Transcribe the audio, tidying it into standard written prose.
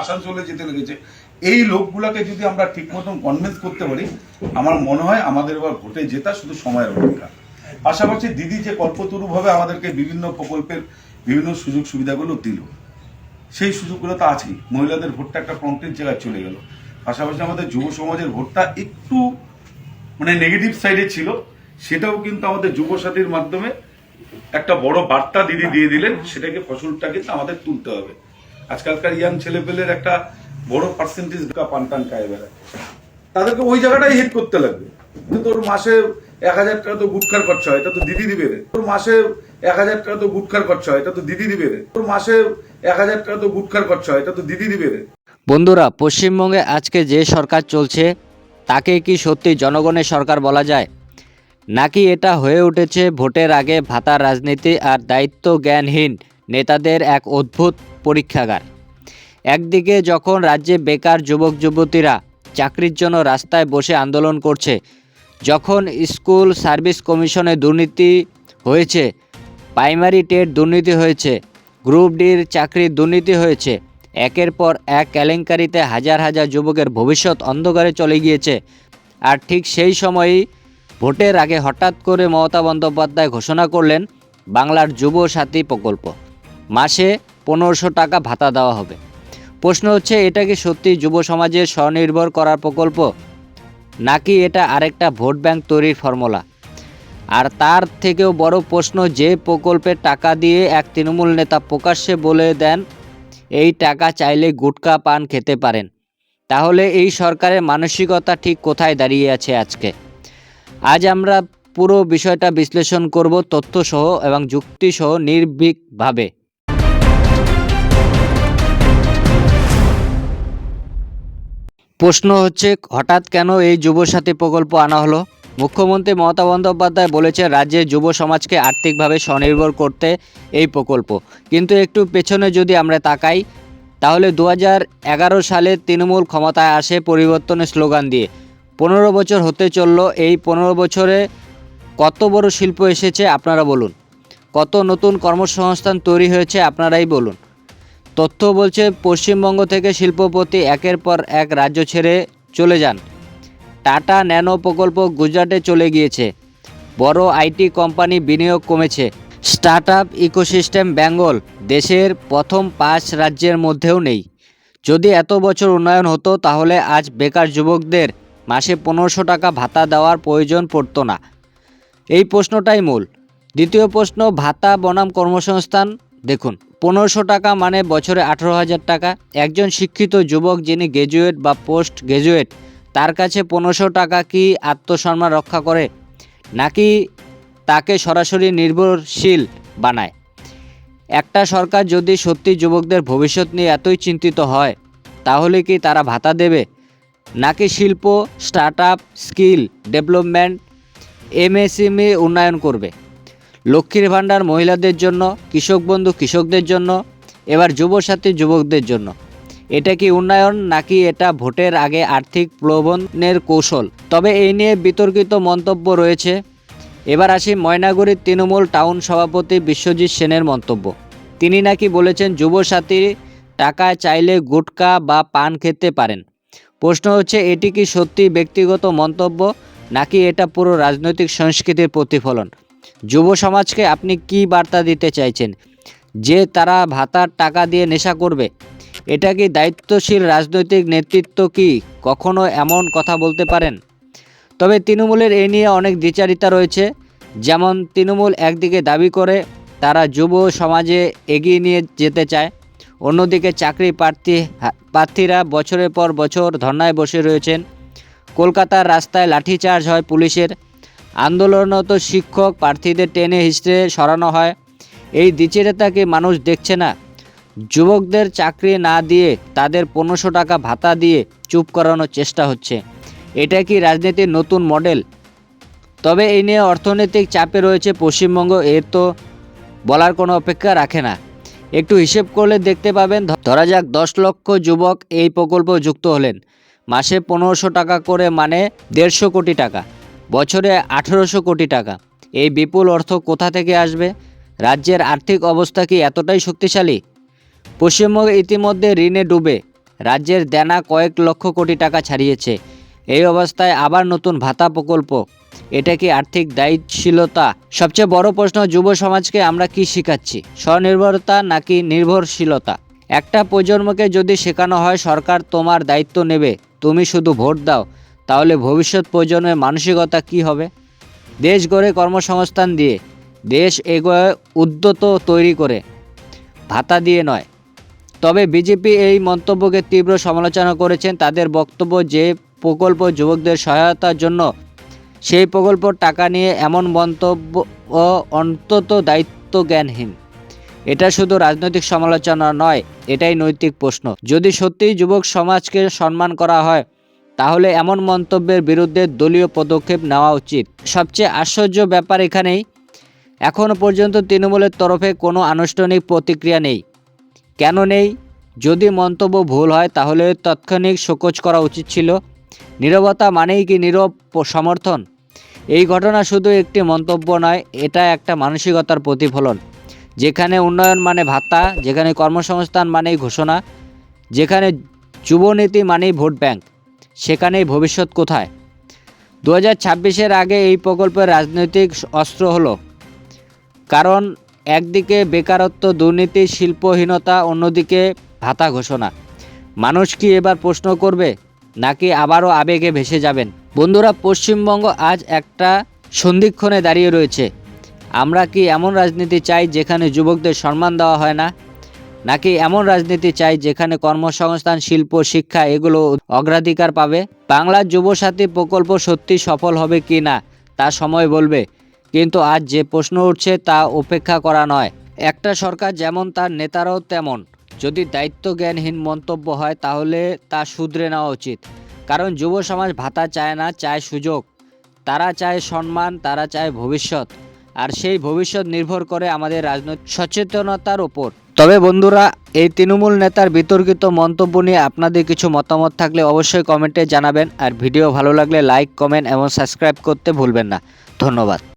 আসানসোলে যেতে লেগেছে। এই লোকগুলাকে যদি আমরা ঠিক মতন কনভিন্স করতে পারি, আমার মনে হয় আমাদের এবার ভোটে জেতা শুধু সময়ের অপেক্ষা। পাশাপাশি দিদি যে কল্পতরুভাবে আমাদেরকে বিভিন্ন প্রকল্পের বিভিন্ন সুযোগ সুবিধাগুলো দিল, সেই সুযোগগুলো তো আছেই। মহিলাদের ভোটটা একটা ফ্রন্টের জায়গায় চলে গেল। পাশাপাশি আমাদের যুব সমাজের ভোটটা একটু মানে নেগেটিভ সাইডে ছিল, সেটাও কিন্তু আমাদের যুব সাথীর মাধ্যমে একটা বড় বার্তা দিদি দিয়ে দিলেন। সেটাকে ফসলটা কিন্তু আমাদের তুলতে হবে। আজকালকার ইয়াং ছেলেপেলের একটা বড় পার্সেন্টেজ পান টান খায় বেড়ায়, তাদেরকে ওই জায়গাটাই হিট করতে লাগবে। কিন্তু তোর মাসে 1000 টাকা তো গুটখার খরচা হয়, এটা তো দিদি দিবে রে। তোর মাসে 1000 টাকা তো গুটখার খরচা হয়, এটা তো দিদি দিবে রে। তোর মাসে 1000 টাকা তো গুটখার খরচা হয়, এটা তো দিদি দিবে রে। বন্ধুরা, পশ্চিমবঙ্গে আজকে যে সরকার চলছে তাকে কি সত্যি জনগণের সরকার বলা যায়, নাকি এটা হয়ে উঠেছে ভোটের আগে ভাতার রাজনীতি আর দায়িত্ব জ্ঞানহীন নেতাদের এক অদ্ভুত পরীক্ষাগার। একদিকে যখন রাজ্যে বেকার যুবক যুবতীরা চাকরির জন্য রাস্তায় বসে আন্দোলন করছে, যখন স্কুল সার্ভিস কমিশনে দুর্নীতি হয়েছে, প্রাইমারি টেট দুর্নীতি হয়েছে, গ্রুপ ডির চাকরির দুর্নীতি হয়েছে, একের পর এক কেলেঙ্কারিতে হাজার হাজার যুবকের ভবিষ্যৎ অন্ধকারে চলে গিয়েছে, আর ঠিক সেই সময়ই ভোটের আগে হঠাৎ করে মমতা বন্দ্যোপাধ্যায় ঘোষণা করলেন বাংলার যুব সাথী প্রকল্প, মাসে 1500 টাকা ভাতা দেওয়া হবে। প্রশ্ন হচ্ছে, এটা কি সত্যি যুব সমাজের স্বনির্ভর করার প্রকল্প, নাকি এটা আরেকটা ভোট ব্যাংক তৈরির ফর্মুলা? আর তার থেকেও বড় প্রশ্ন, যে প্রকল্পের টাকা দিয়ে এক তৃণমূল নেতা প্রকাশ্যে বলে দেন এই টাকা চাইলে গুটকা পান খেতে পারেন, তাহলে এই সরকারের মানসিকতা ঠিক কোথায় দাঁড়িয়ে আছে আজকে? আজ আমরা পুরো বিষয়টা বিশ্লেষণ করব তথ্যসহ এবং যুক্তিসহ নির্ভীকভাবে। প্রশ্ন হচ্ছে, হঠাৎ কেন এই যুবসাথী প্রকল্প আনা হলো? মুখ্যমন্ত্রী মমতা বন্দ্যোপাধ্যায় বলেছে রাজ্যের যুব সমাজকে আর্থিকভাবে স্বনির্ভর করতে এই প্রকল্প। কিন্তু একটু পেছনে যদি আমরা তাকাই, তাহলে 2011 সালে তৃণমূল ক্ষমতায় আসে পরিবর্তনের স্লোগান দিয়ে। 15 বছর হতে চলল। এই 15 বছরে কত বড় শিল্প এসেছে আপনারা বলুন, কত নতুন কর্মসংস্থান তৈরি হয়েছে আপনারাই বলুন। তথ্য বলছে পশ্চিমবঙ্গ থেকে শিল্পপতি একের পর এক রাজ্য ছেড়ে চলে যান। টাটা ন্যানো প্রকল্প গুজরাটে চলে গিয়েছে, বড় আইটি কোম্পানি বিনিয়োগ কমেছে, স্টার্টআপ ইকোসিস্টেম বেঙ্গল দেশের প্রথম 5 রাজ্যের মধ্যেও নেই। যদি এত বছর উন্নয়ন হতো তাহলে আজ বেকার যুবকদের মাসে 1500 টাকা ভাতা দেওয়ার প্রয়োজন পড়তো না। এই প্রশ্নটাই মূল। দ্বিতীয় প্রশ্ন, ভাতা বনাম কর্মসংস্থান। দেখুন, 1500 টাকা মানে বছরে 18,000 টাকা। একজন শিক্ষিত যুবক যিনি গ্র্যাজুয়েট বা পোস্ট গ্র্যাজুয়েট, তার কাছে 1500 টাকা কি আত্মসম্মান রক্ষা করে, নাকি তাকে সরাসরি নির্ভরশীল বানায়? একটা সরকার যদি সত্যি যুবকদের ভবিষ্যৎ নিয়ে এতই চিন্তিত হয়, তাহলে কি তারা ভাতা দেবে, নাকি শিল্প, স্টার্টআপ, স্কিল ডেভেলপমেন্ট, এমএসএমই উন্নয়ন করবে? লক্ষ্মীর ভাণ্ডার মহিলাদের জন্য, কৃষক বন্ধু কৃষকদের জন্য, এবার যুবসাথী যুবকদের জন্য। এটা কি উন্নয়ন, নাকি এটা ভোটের আগে আর্থিক প্রলোভনের কৌশল? তবে এই নিয়ে বিতর্কিত মন্তব্য রয়েছে। এবার আসি ময়নাগুড়ির তৃণমূল টাউন সভাপতি বিশ্বজিৎ সেনের মন্তব্য। তিনি নাকি বলেছেন যুবসাথী টাকা চাইলে গুটকা বা পান খেতে পারেন। প্রশ্ন হচ্ছে, এটি কি সত্যি ব্যক্তিগত মন্তব্য, নাকি এটা পুরো রাজনৈতিক সংস্কৃতির প্রতিফলন? যুব সমাজকে আপনি কি বার্তা দিতে চাইছেন, যে তারা ভাতার টাকা দিয়ে নেশা করবে? এটা কি দায়িত্বশীল রাজনৈতিক নেতৃত্ব কি কখনো এমন কথা বলতে পারেন? তবে তৃণমূলের এই নিয়ে অনেক দ্বিচারিতা রয়েছে। যেমন তৃণমূল একদিকে দাবি করে তারা যুব সমাজে এগিয়ে নিয়ে যেতে চায়, অন্যদিকে চাকরি প্রার্থীরা বছরের পর বছর ধর্নায় বসে রয়েছেন। কলকাতার রাস্তায় লাঠিচার্জ হয় পুলিশের, আন্দোলনরত শিক্ষক প্রার্থীদের টেনে হিঁচড়ে সরানো হয়। এই দ্বিচারিতাকে মানুষ দেখছে না। যুবকদের চাকরি না দিয়ে তাদের 1500 টাকা ভাতা দিয়ে চুপ করানোর চেষ্টা হচ্ছে। এটা কি রাজনীতির নতুন মডেল? তবে এই নিয়ে অর্থনৈতিক চাপে রয়েছে পশ্চিমবঙ্গ, এর তো বলার কোনো অপেক্ষা রাখে না। একটু হিসেব করলে দেখতে পাবেন, ধরা যাক 10 লক্ষ যুবক এই প্রকল্প যুক্ত হলেন। মাসে 1500 টাকা করে মানে 150 কোটি টাকা, বছরে 1800 কোটি টাকা। এই বিপুল অর্থ কোথা থেকে আসবে? রাজ্যের আর্থিক অবস্থা কি এতটাই শক্তিশালী? পশ্চিমবঙ্গ ইতিমধ্যে ঋণে ডুবে, রাজ্যের দেনা কয়েক লক্ষ কোটি টাকা ছাড়িয়েছে। এই অবস্থায় আবার নতুন ভাতা প্রকল্প, এটা কি আর্থিক দায়িত্বশীলতা? সবচেয়ে বড় প্রশ্ন, যুব সমাজকে আমরা কি শেখাচ্ছি, স্বনির্ভরতা নাকি নির্ভরশীলতা? একটা প্রজন্মকে যদি শেখানো হয় সরকার তোমার দায়িত্ব নেবে, তুমি শুধু ভোট দাও, তাহলে ভবিষ্যৎ প্রজন্মের মানসিকতা কি হবে? দেশ গড়ে কর্মসংস্থান দিয়ে, দেশ এগোয় উদ্যত তৈরি করে, ভাতা দিয়ে নয়। তবে বিজেপি এই মন্তব্যকে তীব্র সমালোচনা করেছেন। তাদের বক্তব্য, যে প্রকল্প যুবকদের সহায়তার জন্য, সেই প্রকল্পর টাকা নিয়ে এমন মন্তব্য অন্তত দায়িত্ব জ্ঞানহীন। এটা শুধু রাজনৈতিক সমালোচনা নয়, এটাই নৈতিক প্রশ্ন। যদি সত্যিই যুবক সমাজকে সম্মান করা হয়, তাহলে এমন মন্তব্যের বিরুদ্ধে দলীয় পদক্ষেপ নেওয়া উচিত। সবচেয়ে আশ্চর্য ব্যাপার এখানেই, এখনও পর্যন্ত তৃণমূলের তরফে কোনো আনুষ্ঠানিক প্রতিক্রিয়া নেই। কেন নেই? যদি মন্তব্য ভুল হয় তাহলে তাৎক্ষণিক শোকজ করা উচিত ছিল। নীরবতা মানেই কি নীরব সমর্থন? এই ঘটনা শুধু একটি মন্তব্য নয়, এটা একটা মানসিকতার প্রতিফলন। যেখানে উন্নয়ন মানে ভাতা, যেখানে কর্মসংস্থান মানেই ঘোষণা, যেখানে যুবনীতি মানেই ভোট ব্যাংক, সেখানেই ভবিষ্যৎ কোথায়? 2026-এর আগে এই প্রকল্পের রাজনৈতিক অস্ত্র হলো, কারণ একদিকে বেকারত্ব, দুর্নীতি, শিল্পহীনতা, অন্যদিকে ভাতা ঘোষণা। মানুষ কি এবার প্রশ্ন করবে, নাকি আবারও আবেগে ভেসে যাবেন? বন্ধুরা, পশ্চিমবঙ্গ আজ একটা সন্ধিক্ষণে দাঁড়িয়ে রয়েছে। আমরা কি এমন রাজনীতি চাই যেখানে যুবকদের সম্মান দেওয়া হয় না, নাকি এমন রাজনীতি চাই যেখানে কর্মসংস্থান, শিল্প, শিক্ষা এগুলো অগ্রাধিকার পাবে? বাংলার যুবসাথী প্রকল্প সত্যি সফল হবে কি না তা সময় বলবে, কিন্তু আজ যে প্রশ্ন উঠছে তা উপেক্ষা করা নয়। একটা সরকার যেমন তার নেতারাও তেমন। যদি দায়িত্বজ্ঞানহীন মন্তব্য হয় তাহলে তা শুধরে নেওয়া উচিত। কারণ যুব সমাজ ভাতা চায় না, চায় সুযোগ। তারা চায় সম্মান, তারা চায় ভবিষ্যৎ। আর সেই ভবিষ্যৎ নির্ভর করে আমাদের রাজনৈতিক সচেতনতার ওপর। তবে বন্ধুরা, এই তৃণমূল নেতার বিতর্কিত মন্তব্য নিয়ে আপনাদের কিছু মতামত থাকলে অবশ্যই কমেন্টে জানাবেন। আর ভিডিও ভালো লাগলে লাইক, কমেন্ট এবং সাবস্ক্রাইব করতে ভুলবেন না। ধন্যবাদ।